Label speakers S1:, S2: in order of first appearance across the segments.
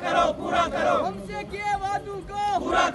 S1: पूरा करो
S2: हमसे किए वादों को
S1: पूरा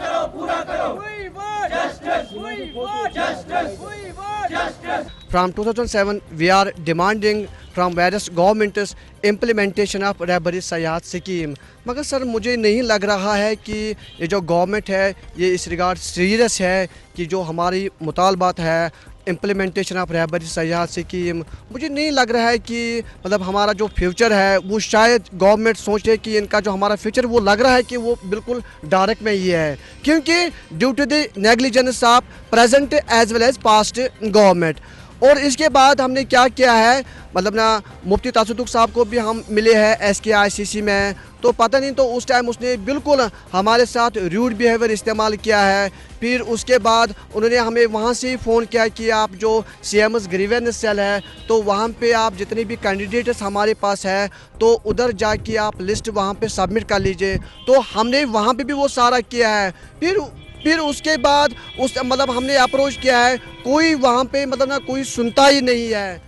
S1: करो
S2: We want
S1: Justice.
S2: We want
S1: Justice.
S2: We want
S1: justice
S3: From 2007, we are demanding from various governments implementation of रहबरी सयाहत स्कीम। मगर सर मुझे नहीं लग रहा है कि ये जो गवर्नमेंट है ये इस रिगार्ड सीरियस है कि जो हमारी मुतालबात है इम्प्लीमेंटेशन ऑफ रहबरी सयाहत स्कीम। मुझे नहीं लग रहा है कि मतलब हमारा जो फ्यूचर है वो शायद गवर्नमेंट सोचे कि इनका जो हमारा फ्यूचर वो लग रहा है कि वो बिल्कुल डायरेक्ट में ही है, क्योंकि due to the negligence of present as well as past government. और इसके बाद हमने क्या किया है, मतलब ना मुफ्ती तासुद्दीक साहब को भी हम मिले हैं SKICC में, तो पता नहीं तो उस टाइम उसने बिल्कुल हमारे साथ रूड बिहेवियर इस्तेमाल किया है। फिर उसके बाद उन्होंने हमें वहाँ से ही फ़ोन किया कि आप जो CMS ग्रीवेंस सेल है तो वहाँ पे आप जितने भी कैंडिडेट्स हमारे पास है तो उधर जाके आप लिस्ट वहाँ पे सबमिट कर लीजिए। तो हमने वहाँ पे भी वो सारा किया है। फिर उसके बाद उस मतलब हमने अप्रोच किया है, कोई वहाँ पे मतलब ना कोई सुनता ही नहीं है।